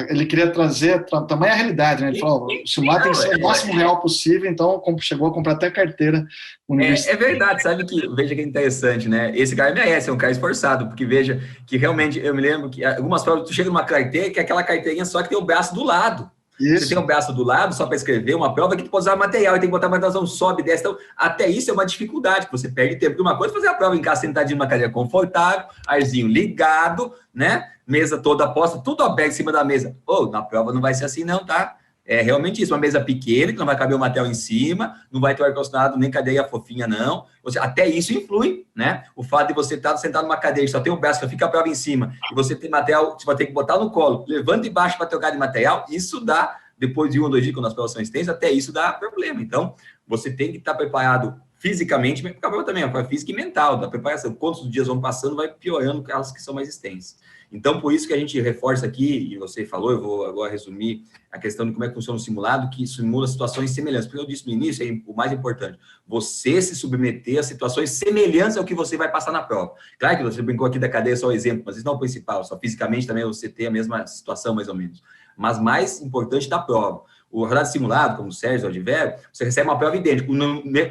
ele queria trazer tamanha realidade, né? Ele falou, o simulado tem que ser o máximo real possível, então chegou a comprar até carteira universitária. É verdade, sabe que, veja que interessante, né? Esse cara merece, é um cara esforçado, porque veja que realmente, eu me lembro que algumas provas, tu chega numa carteira, que é aquela carteirinha só que tem o braço do lado. Isso. Você tem o braço do lado só para escrever uma prova que tu pode usar material e tem que botar manutenção, sobe, desce. Então, até isso é uma dificuldade, que você perde tempo. Porque uma coisa é fazer a prova em casa sentadinho numa cadeira confortável, arzinho ligado, né? Mesa toda posta, tudo aberto em cima da mesa. Na prova não vai ser assim não, tá? É realmente isso, uma mesa pequena, que não vai caber o material em cima, não vai ter ar-condicionado, nem cadeira fofinha, não. Até isso influi, né? O fato de você estar sentado numa cadeira, só tem o braço, só fica a prova em cima, e você tem material, você vai ter que botar no colo, levando de baixo para trocar de material, isso dá, depois de 1 ou 2 dias, quando as provas são extensas, até isso dá problema. Então, você tem que estar preparado fisicamente, porque a prova também é uma física e mental, da preparação. Quantos dias vão passando, vai piorando aquelas que são mais extensas. Então, por isso que a gente reforça aqui, e você falou, eu vou agora resumir a questão de como é que funciona o simulado, que simula situações semelhantes. Porque eu disse no início, é o mais importante, você se submeter a situações semelhantes ao que você vai passar na prova. Claro que você brincou aqui da cadeia, só o exemplo, mas isso não é o principal, só fisicamente também você tem a mesma situação, mais ou menos. Mas mais importante da prova, o rodado simulado, como o Sérgio, o Odivério, você recebe uma prova idêntica.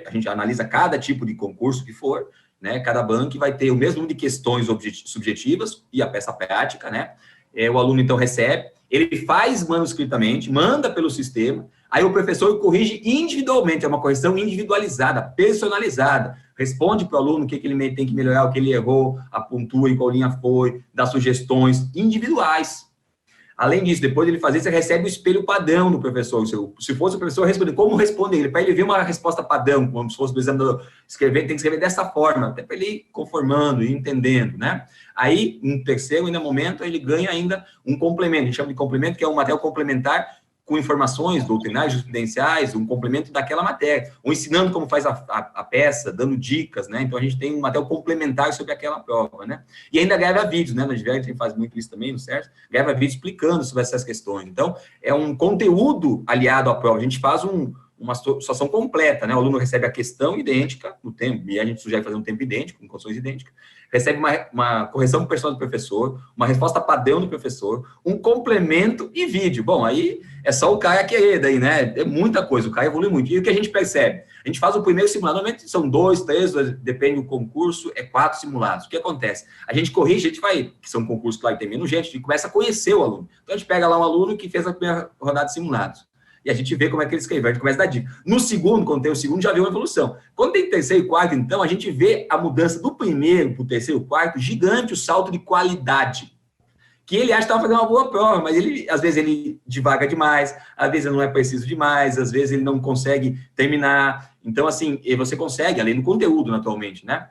A gente analisa cada tipo de concurso que for, né? Cada banco vai ter o mesmo número de questões subjetivas e a peça prática, né? O aluno, então, recebe, ele faz manuscritamente, manda pelo sistema, aí o professor corrige individualmente, é uma correção individualizada, personalizada, responde para o aluno o que ele tem que melhorar, o que ele errou, pontua em qual linha foi, dá sugestões individuais. Além disso, depois de ele fazer, você recebe o espelho padrão do professor. Se fosse o professor responder, como responder ele? Para ele ver uma resposta padrão, como se fosse do examinador, tem que escrever dessa forma, até para ele ir conformando e entendendo, né? Aí, em terceiro ainda momento, ele ganha ainda um complemento, a gente chama de complemento, que é um material complementar com informações doutrinárias, jurisprudenciais, um complemento daquela matéria, ou ensinando como faz a peça, dando dicas, né? Então, a gente tem um material complementar sobre aquela prova, né? E ainda grava vídeos, né? No Diverso, a gente faz muito isso também, no certo? Grava vídeos explicando sobre essas questões. Então, é um conteúdo aliado à prova. A gente faz uma situação completa, né? O aluno recebe a questão idêntica no tempo, e a gente sugere fazer um tempo idêntico, com condições idênticas, recebe uma correção personal do professor, uma resposta padrão do professor, um complemento e vídeo. Bom, aí é só o cara querer daí, né? É muita coisa, o cara evolui muito. E o que a gente percebe? A gente faz o primeiro simulado, normalmente são 2, 3, depende do concurso, 4 simulados. O que acontece? A gente corrige, a gente vai, que são concursos, claro, que tem menos gente, a gente começa a conhecer o aluno. Então, a gente pega lá um aluno que fez a primeira rodada de simulados. E a gente vê como é que ele escreveu, a gente começa a dar dica. No segundo, quando tem o segundo, já vê uma evolução. Quando tem terceiro e quarto, então, a gente vê a mudança do primeiro para o terceiro e quarto, gigante o salto de qualidade. Que ele acha que estava fazendo uma boa prova, mas ele, às vezes ele divaga demais, às vezes ele não é preciso demais, às vezes ele não consegue terminar. Então, assim, você consegue, além do conteúdo, naturalmente, né?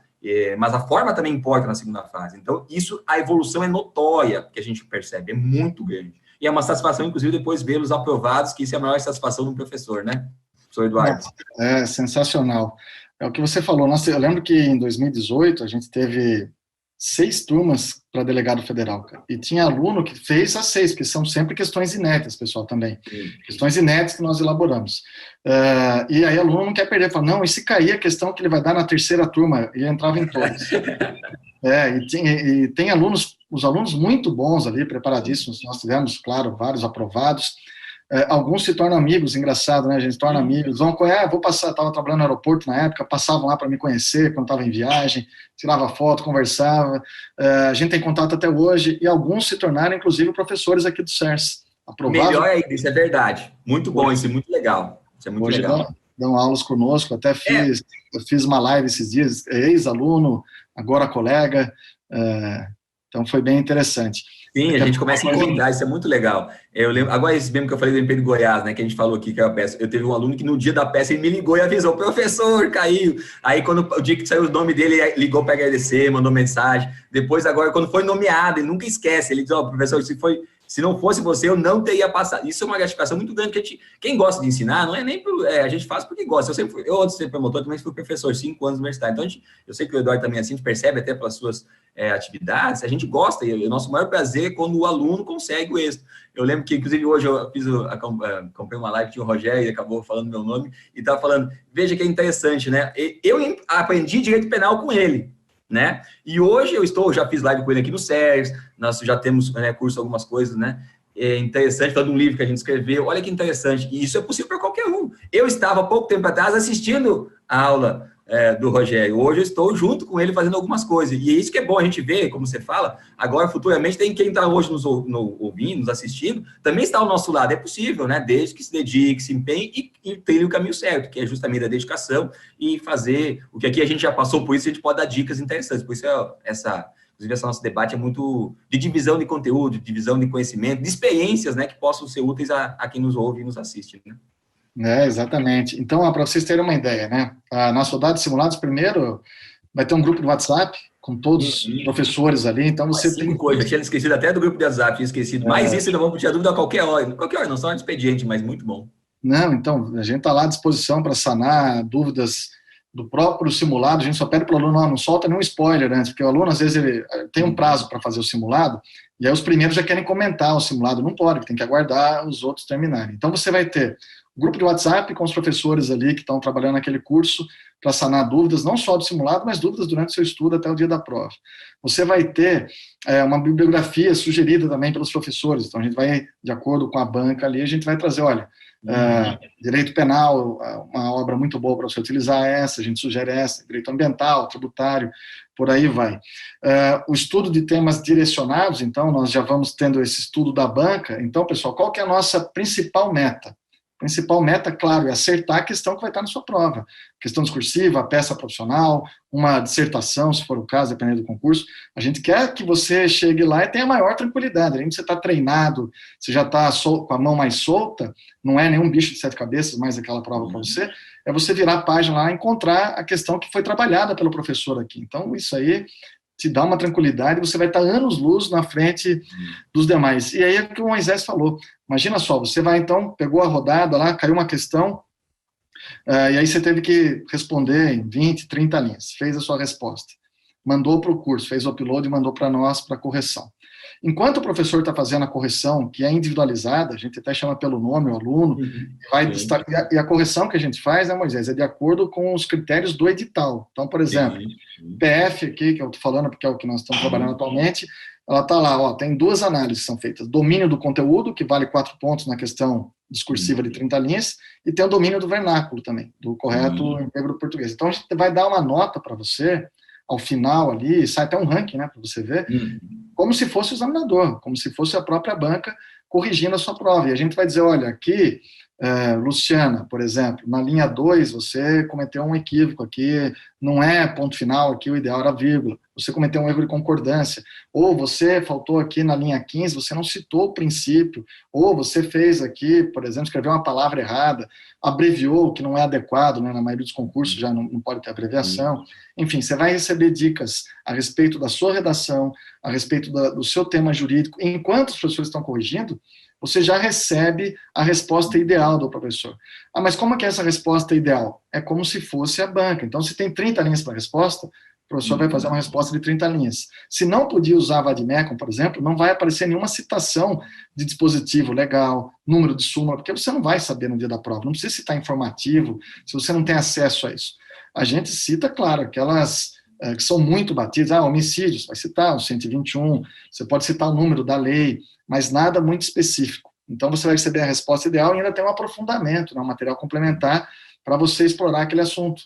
Mas a forma também importa na segunda fase. Então, isso, a evolução é notória, que a gente percebe, é muito grande. E é uma satisfação, inclusive, depois vê-los aprovados, que isso é a maior satisfação do professor, né? Professor Eduardo. É sensacional. É o que você falou. Eu lembro que em 2018 a gente teve 6 turmas para delegado federal, cara. E tinha aluno que fez as 6, porque são sempre questões inéditas, pessoal, também. Sim. Questões inéditas que nós elaboramos. E aí aluno não quer perder, fala, não, e se cair a questão que ele vai dar na terceira turma? E entrava em todas. E tem alunos, os alunos muito bons ali, preparadíssimos, nós tivemos, claro, vários aprovados. Alguns se tornam amigos, engraçado, né? A gente se torna amigos. Vou passar, estava trabalhando no aeroporto na época, passavam lá para me conhecer quando estava em viagem, tirava foto, conversava. A gente tem contato até hoje, e alguns se tornaram, inclusive, professores aqui do CERS. Aprovados. Melhor ainda, isso é verdade. Muito bom, isso é muito legal. Isso é muito hoje legal. Dão aulas conosco, até fiz uma live esses dias, ex-aluno, agora colega, então foi bem interessante. Sim, a gente começa a encontrar, isso é muito legal. Eu lembro, agora esse mesmo que eu falei do MP de Goiás, né, que a gente falou aqui que era a peça, eu teve um aluno que no dia da peça ele me ligou e avisou, professor, caiu. Aí quando o dia que saiu o nome dele, ele ligou para agradecer, mandou mensagem. Depois agora, quando foi nomeado, ele nunca esquece, ele diz, professor, Se não fosse você, eu não teria passado. Isso é uma gratificação muito grande, que quem gosta de ensinar, não é nem a gente faz porque gosta. Eu antes de ser promotor, também fui professor 5 anos no universitário. Então, eu sei que o Eduardo também é assim, a gente percebe até pelas suas atividades, a gente gosta, e o nosso maior prazer é quando o aluno consegue o êxito. Eu lembro que, inclusive, hoje eu comprei uma live, tinha o Rogério, ele acabou falando meu nome, e estava falando, veja que é interessante, né? Eu aprendi direito penal com ele, né? E hoje já fiz live com ele aqui no SERS, nós já temos curso algumas coisas, né? É interessante, falando de um livro que a gente escreveu, olha que interessante, e isso é possível para qualquer um. Eu estava há pouco tempo atrás assistindo a aula do Rogério, hoje eu estou junto com ele fazendo algumas coisas, e é isso que é bom a gente ver, como você fala, agora futuramente tem quem está hoje nos ouvindo, nos assistindo, também está ao nosso lado, é possível, né, desde que se dedique, se empenhe e trilhe o caminho certo, que é justamente a dedicação e fazer o que aqui a gente já passou por isso, a gente pode dar dicas interessantes, por isso inclusive esse nosso debate é muito de divisão de conteúdo, de divisão de conhecimento, de experiências, né, que possam ser úteis a quem nos ouve e nos assiste, né. Exatamente. Então, para vocês terem uma ideia, né? A nossa rodada de simulados, primeiro, vai ter um grupo de WhatsApp com todos os professores ali, então você tem... coisas, eu tinha esquecido até do grupo de WhatsApp, tinha esquecido, mas isso ainda vamos tirar dúvida a qualquer hora, não só no expediente, mas muito bom. Não, então, a gente está lá à disposição para sanar dúvidas do próprio simulado, a gente só pede para o aluno, não solta nenhum spoiler antes, porque o aluno, às vezes, ele tem um prazo para fazer o simulado, e aí os primeiros já querem comentar o simulado, não pode, tem que aguardar os outros terminarem. Então, você vai ter grupo de WhatsApp com os professores ali que estão trabalhando naquele curso para sanar dúvidas, não só do simulado, mas dúvidas durante o seu estudo até o dia da prova. Você vai ter uma bibliografia sugerida também pelos professores, então a gente vai, de acordo com a banca ali, a gente vai trazer, olha, direito penal, uma obra muito boa para você utilizar essa, a gente sugere essa, direito ambiental, tributário, por aí vai. O estudo de temas direcionados, então, nós já vamos tendo esse estudo da banca. Então, pessoal, qual que é a nossa principal meta? A principal meta, claro, é acertar a questão que vai estar na sua prova. Questão discursiva, peça profissional, uma dissertação, se for o caso, dependendo do concurso. A gente quer que você chegue lá e tenha maior tranquilidade. Além de você estar treinado, você já está com a mão mais solta, não é nenhum bicho de 7 cabeças mais aquela prova para você, é você virar a página lá e encontrar a questão que foi trabalhada pelo professor aqui. Então, isso aí te dá uma tranquilidade, você vai estar anos-luz na frente dos demais. E aí é o que o Moisés falou. Imagina só, você vai então, pegou a rodada lá, caiu uma questão, e aí você teve que responder em 20, 30 linhas, fez a sua resposta, mandou para o curso, fez o upload e mandou para nós para correção. Enquanto o professor está fazendo a correção, que é individualizada, a gente até chama pelo nome o aluno, e a correção que a gente faz, né, Moisés, é de acordo com os critérios do edital. Então, por exemplo, PF aqui, que eu estou falando, porque é o que nós estamos trabalhando atualmente, ela está lá, tem 2 análises que são feitas. Domínio do conteúdo, que vale 4 pontos na questão discursiva de 30 linhas, e tem o domínio do vernáculo também, do correto íntegro português. Então, a gente vai dar uma nota para você, ao final ali, sai até um ranking, né, para você ver, como se fosse o examinador, como se fosse a própria banca corrigindo a sua prova. E a gente vai dizer, olha, aqui, Luciana, por exemplo, na linha 2, você cometeu um equívoco aqui, não é ponto final, aqui o ideal era vírgula, você cometeu um erro de concordância, ou você faltou aqui na linha 15, você não citou o princípio, ou você fez aqui, por exemplo, escreveu uma palavra errada, abreviou, o que não é adequado, né, na maioria dos concursos já não pode ter abreviação. Enfim, você vai receber dicas a respeito da sua redação, a respeito do seu tema jurídico. Enquanto os professores estão corrigindo, você já recebe a resposta ideal do professor. Mas como que é essa resposta ideal? É como se fosse a banca. Então, se tem 30 linhas para a resposta, o professor vai fazer uma resposta de 30 linhas. Se não podia usar a Vademecum, por exemplo, não vai aparecer nenhuma citação de dispositivo legal, número de súmula, porque você não vai saber no dia da prova. Não precisa citar informativo, se você não tem acesso a isso. A gente cita, claro, aquelas que são muito batidas, homicídios, vai citar o 121, você pode citar o número da lei, mas nada muito específico. Então, você vai receber a resposta ideal e ainda tem um aprofundamento, né, um material complementar para você explorar aquele assunto.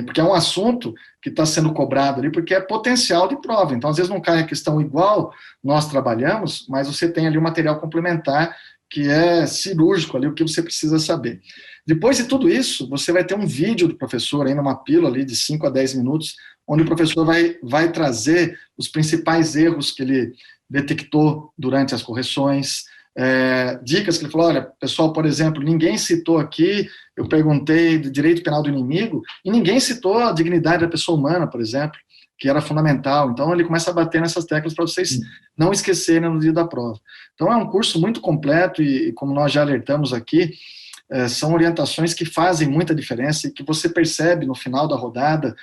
Porque é um assunto que está sendo cobrado ali, porque é potencial de prova. Então, às vezes não cai a questão igual nós trabalhamos, mas você tem ali um material complementar que é cirúrgico ali, o que você precisa saber. Depois de tudo isso, você vai ter um vídeo do professor, ainda uma pílula ali de 5 a 10 minutos, onde o professor vai trazer os principais erros que ele detectou durante as correções, dicas que ele falou, olha, pessoal, por exemplo, ninguém citou aqui, eu perguntei do direito penal do inimigo, e ninguém citou a dignidade da pessoa humana, por exemplo. que era fundamental. Então, ele começa a bater nessas teclas para vocês não esquecerem no dia da prova. Então, é um curso muito completo e como nós já alertamos aqui, são orientações que fazem muita diferença e que você percebe no final da rodada,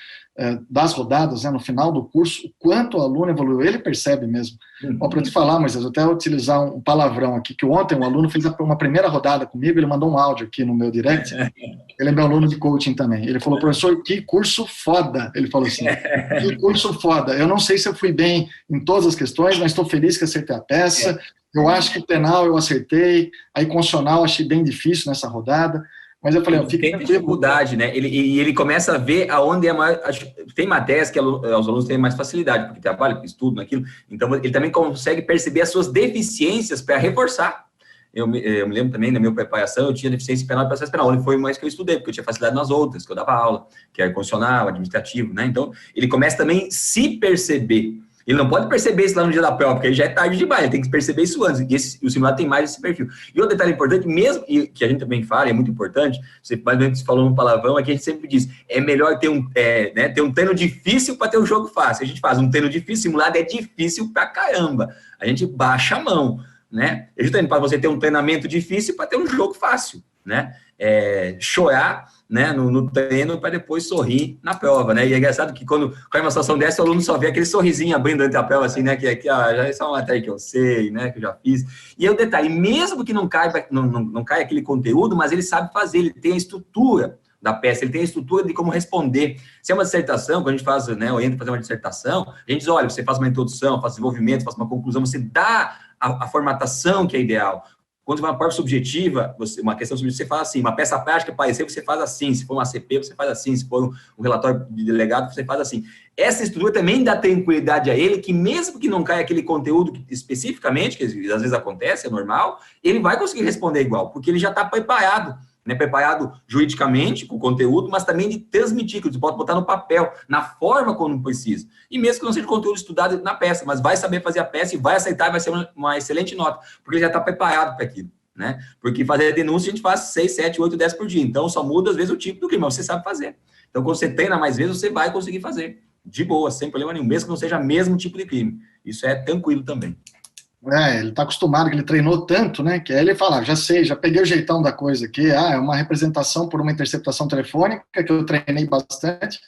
das rodadas, né, no final do curso, o quanto o aluno evoluiu, ele percebe mesmo. Para te falar, Moisés, eu até vou utilizar um palavrão aqui, que ontem um aluno fez uma primeira rodada comigo, ele mandou um áudio aqui no meu direct, ele é meu aluno de coaching também, ele falou, professor, que curso foda, ele falou assim, que curso foda, eu não sei se eu fui bem em todas as questões, mas estou feliz que acertei a peça, eu acho que o penal eu acertei, aí constitucional achei bem difícil nessa rodada, mas eu falei, tem dificuldade, né? Ele começa a ver aonde é mais. Tem matérias que os alunos têm mais facilidade, porque trabalham, estudam naquilo. Então, ele também consegue perceber as suas deficiências para reforçar. Eu me lembro também, na minha preparação, eu tinha deficiência penal e processo penal. Ele foi mais que eu estudei, porque eu tinha facilidade nas outras, que eu dava aula, que era constitucional, administrativo, né? Então, ele começa também a se perceber. Ele não pode perceber isso lá no dia da prova, porque aí já é tarde demais, ele tem que perceber isso antes, e o simulado tem mais esse perfil. E outro detalhe importante, mesmo, e que a gente também fala, é muito importante, você mais ou menos falou no palavrão, aqui a gente sempre diz, é melhor ter um treino difícil para ter um jogo fácil. A gente faz um treino difícil, simulado é difícil pra caramba. A gente baixa a mão, né? É justamente para você ter um treinamento difícil para ter um jogo fácil, né? Chorar, né, no treino para depois sorrir na prova, né? E é engraçado que quando cai uma situação dessa, o aluno só vê aquele sorrisinho abrindo durante a prova, assim, né? Que já é uma matéria que eu sei, né? Que eu já fiz. E é o detalhe, mesmo que não caia aquele conteúdo, mas ele sabe fazer, ele tem a estrutura da peça, ele tem a estrutura de como responder. Se é uma dissertação, quando a gente faz, né, eu entro fazer uma dissertação, a gente diz, olha, você faz uma introdução, faz desenvolvimento, faz uma conclusão, você dá a formatação que é ideal. Quando vai uma prova subjetiva, uma questão subjetiva, você faz assim, uma peça prática, parecer, você faz assim, se for um ACP, você faz assim, se for um relatório de delegado, você faz assim. Essa estrutura também dá tranquilidade a ele, que mesmo que não caia aquele conteúdo especificamente, que às vezes acontece, é normal, ele vai conseguir responder igual, porque ele já está preparado, né, preparado juridicamente com o conteúdo, mas também de transmitir, que você pode botar no papel, na forma como precisa. E mesmo que não seja conteúdo estudado na peça, mas vai saber fazer a peça e vai aceitar, vai ser uma excelente nota, porque ele já está preparado para aquilo, né? Porque fazer a denúncia a gente faz 6, 7, 8, 10 por dia, então só muda às vezes o tipo do crime, mas você sabe fazer. Então quando você treina mais vezes, você vai conseguir fazer, de boa, sem problema nenhum, mesmo que não seja o mesmo tipo de crime. Isso é tranquilo também. Ele está acostumado, que ele treinou tanto, né, que aí ele fala, já sei, já peguei o jeitão da coisa aqui, é uma representação por uma interceptação telefônica, que eu treinei bastante,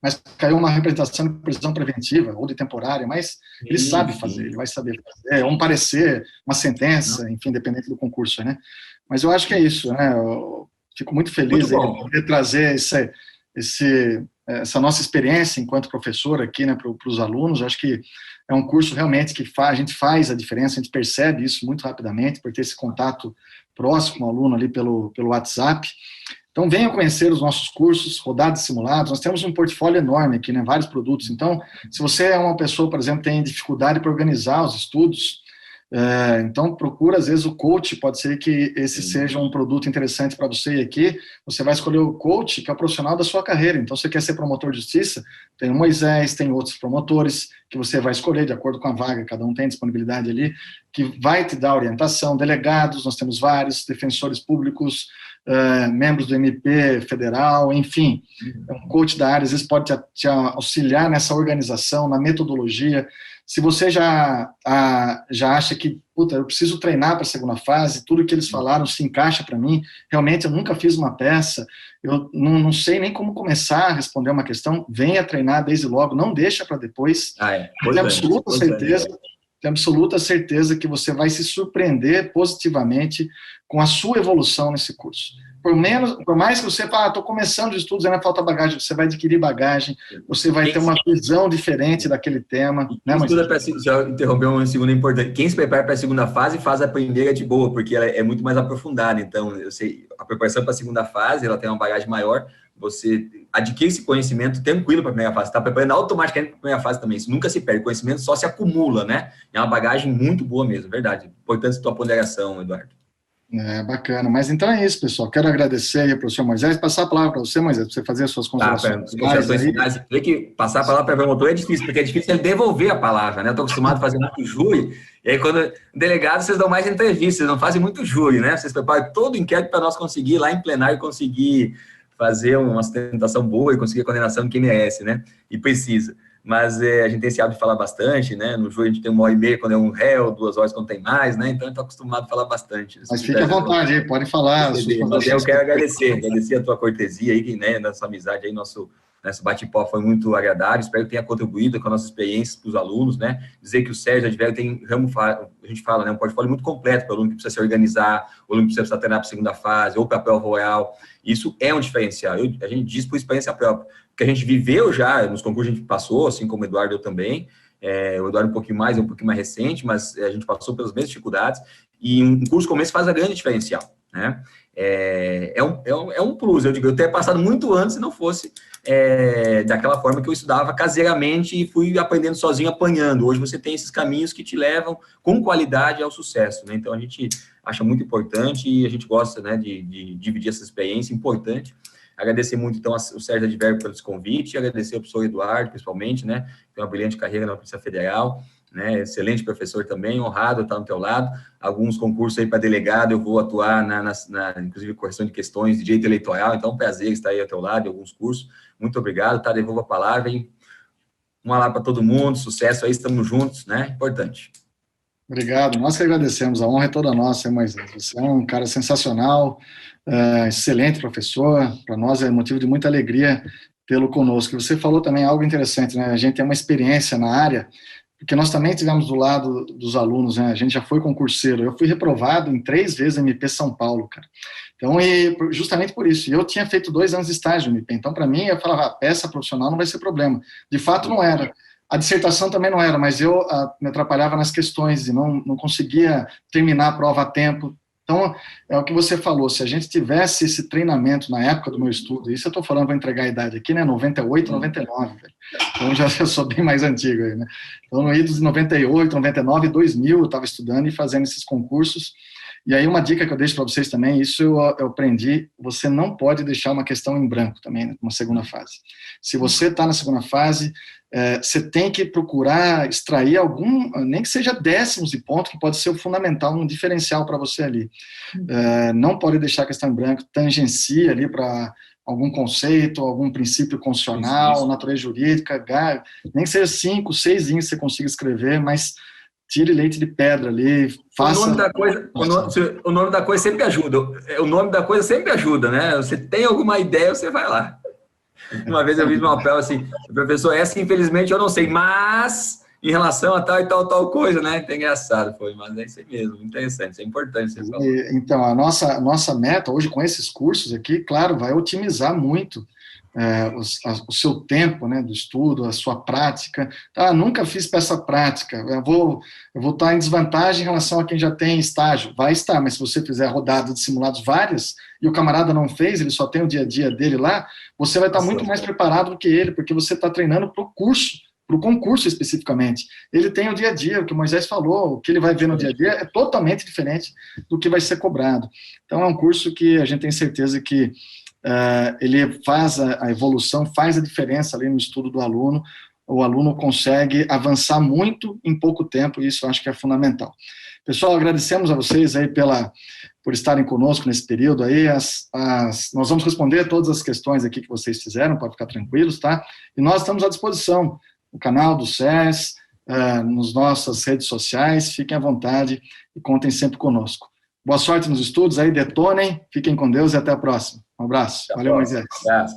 mas caiu uma representação de prisão preventiva ou de temporária, mas ele sabe fazer, ele vai saber fazer, um parecer, uma sentença, enfim, dependente do concurso, né, mas eu acho que é isso, né, eu fico muito feliz de poder trazer essa nossa experiência enquanto professor aqui, né, para os alunos. Eu acho que é um curso realmente que a gente faz a diferença, a gente percebe isso muito rapidamente, por ter esse contato próximo com o aluno ali pelo WhatsApp. Então, venham conhecer os nossos cursos, rodadas simuladas. Nós temos um portfólio enorme aqui, né, vários produtos. Então, se você é uma pessoa, por exemplo, que tem dificuldade para organizar os estudos, então procura, às vezes, o coach, pode ser que esse seja um produto interessante para você. E aqui você vai escolher o coach, que é o profissional da sua carreira. Então, você quer ser promotor de justiça, tem o Moisés, tem outros promotores que você vai escolher de acordo com a vaga, cada um tem disponibilidade ali, que vai te dar orientação. Delegados, nós temos vários, defensores públicos, membros do MP federal, enfim, um coach da área, às vezes pode te auxiliar nessa organização, na metodologia. Se você já acha que, eu preciso treinar para a segunda fase, tudo que eles falaram se encaixa para mim, realmente eu nunca fiz uma peça, eu não sei nem como começar a responder uma questão, venha treinar desde logo, não deixa para depois. Tenho absoluta certeza que você vai se surpreender positivamente com a sua evolução nesse curso. Por mais que você fale, estou começando os estudos, ainda falta bagagem, você vai adquirir bagagem, você vai ter uma visão diferente daquele tema. Né, já interrompeu um segundo importante. Quem se prepara para a segunda fase faz a primeira de boa, porque ela é muito mais aprofundada. Então, eu sei, a preparação para a segunda fase, ela tem uma bagagem maior, você adquire esse conhecimento tranquilo para a primeira fase, está preparando automaticamente para a primeira fase também, isso nunca se perde, o conhecimento só se acumula, né? É uma bagagem muito boa mesmo, verdade. Importante a tua ponderação, Eduardo. Bacana, mas então é isso, pessoal. Quero agradecer aí para o senhor Moisés, passar a palavra para você, Moisés, para você fazer as suas considerações. Você vê que passar a palavra para o promotor é difícil, porque é difícil ele devolver a palavra, né? Eu estou acostumado a fazer muito júri, e aí quando delegado vocês dão mais entrevistas, vocês não fazem muito júri, né? Vocês preparam todo o inquérito para nós conseguir lá em plenário conseguir fazer uma sustentação boa e conseguir a condenação de quem merece, né? E precisa. mas a gente tem esse hábito de falar bastante, né? No jogo a gente tem 1h30 quando é um réu, 2 horas quando tem mais, né? Então a gente está acostumado a falar bastante. Mas fique à vontade aí, pode falar. Mas eu quero agradecer a tua cortesia aí, né? Nossa amizade aí, nosso bate-papo foi muito agradável, espero que tenha contribuído com a nossa experiência para os alunos, né? Dizer que o Sérgio Advério tem ramo, a gente fala, né? Um portfólio muito completo para o aluno que precisa se organizar, o aluno que precisa treinar para a segunda fase, ou para a prova oral. Isso é um diferencial. A gente diz por experiência própria, porque a gente viveu já, nos concursos a gente passou, assim como o Eduardo, eu também. O Eduardo um pouquinho mais recente, mas a gente passou pelas mesmas dificuldades, e um curso como esse faz a grande diferencial, né? É um plus, eu digo, eu teria passado muito antes se não fosse daquela forma que eu estudava caseiramente e fui aprendendo sozinho, apanhando. Hoje você tem esses caminhos que te levam com qualidade ao sucesso, né? Então a gente acha muito importante e a gente gosta, né, de dividir essa experiência importante. Agradecer muito, então, o Sérgio Advério pelo esse convite, agradecer ao professor Eduardo, principalmente, né, que tem uma brilhante carreira na Polícia Federal, né, excelente professor também, honrado estar ao teu lado. Alguns concursos aí para delegado, eu vou atuar inclusive, correção de questões de direito eleitoral, então, prazer estar aí ao teu lado, em alguns cursos. Muito obrigado, tá? Devolvo a palavra e um alá para todo mundo, sucesso aí, estamos juntos, né, importante. Obrigado, nós que agradecemos, a honra é toda nossa, hein, Moisés? Você é um cara sensacional, excelente professor, para nós é motivo de muita alegria tê-lo conosco. Você falou também algo interessante, né? A gente tem uma experiência na área, porque nós também tivemos do lado dos alunos, né? A gente já foi concurseiro, eu fui reprovado em 3 vezes MP São Paulo, cara. Então, justamente por isso, eu tinha feito 2 anos de estágio no MP, então para mim, eu falava, peça profissional não vai ser problema. De fato, não era. A dissertação também não era, mas eu me atrapalhava nas questões e não conseguia terminar a prova a tempo. Então, é o que você falou, se a gente tivesse esse treinamento na época do meu estudo, isso eu estou falando para entregar a idade aqui, né, 98, 99, velho. Então, já sou bem mais antigo aí, né. Então, no idos de 98, 99, 2000, eu estava estudando e fazendo esses concursos. E aí, uma dica que eu deixo para vocês também, isso eu aprendi, você não pode deixar uma questão em branco também, né, uma segunda fase. Se você está na segunda fase, você tem que procurar extrair algum, nem que seja décimos de ponto, que pode ser o fundamental, um diferencial para você ali. Não pode deixar a questão em branco, tangencia ali para algum conceito, algum princípio constitucional, natureza jurídica, nem que seja 5, 6 linhas que você consiga escrever, mas tire leite de pedra ali, faça... O nome da coisa sempre ajuda. O nome da coisa sempre ajuda, né? Você tem alguma ideia, você vai lá. Uma vez eu vi uma prova assim, professor, essa infelizmente eu não sei, mas em relação a tal e tal coisa, né? É engraçado, foi, mas é isso aí mesmo, interessante, isso é importante. Então, a nossa meta hoje com esses cursos aqui, claro, vai otimizar muito o seu tempo, né, do estudo, a sua prática. Nunca fiz peça prática, eu vou estar em desvantagem em relação a quem já tem estágio. Vai estar, mas se você fizer rodada de simulados várias e o camarada não fez, ele só tem o dia a dia dele lá, você vai estar muito mais preparado do que ele, porque você está treinando para o curso, para o concurso especificamente. Ele tem o dia a dia, o que o Moisés falou, o que ele vai ver no dia a dia é totalmente diferente do que vai ser cobrado. Então, é um curso que a gente tem certeza que ele faz a evolução, faz a diferença ali no estudo do aluno, o aluno consegue avançar muito em pouco tempo, e isso eu acho que é fundamental. Pessoal, agradecemos a vocês aí por estarem conosco nesse período aí, nós vamos responder todas as questões aqui que vocês fizeram, pode ficar tranquilos, tá? E nós estamos à disposição no canal do SERS, nas nossas redes sociais, fiquem à vontade e contem sempre conosco. Boa sorte nos estudos aí, detonem, fiquem com Deus e até a próxima. Um abraço. Valeu, Moisés. Um abraço.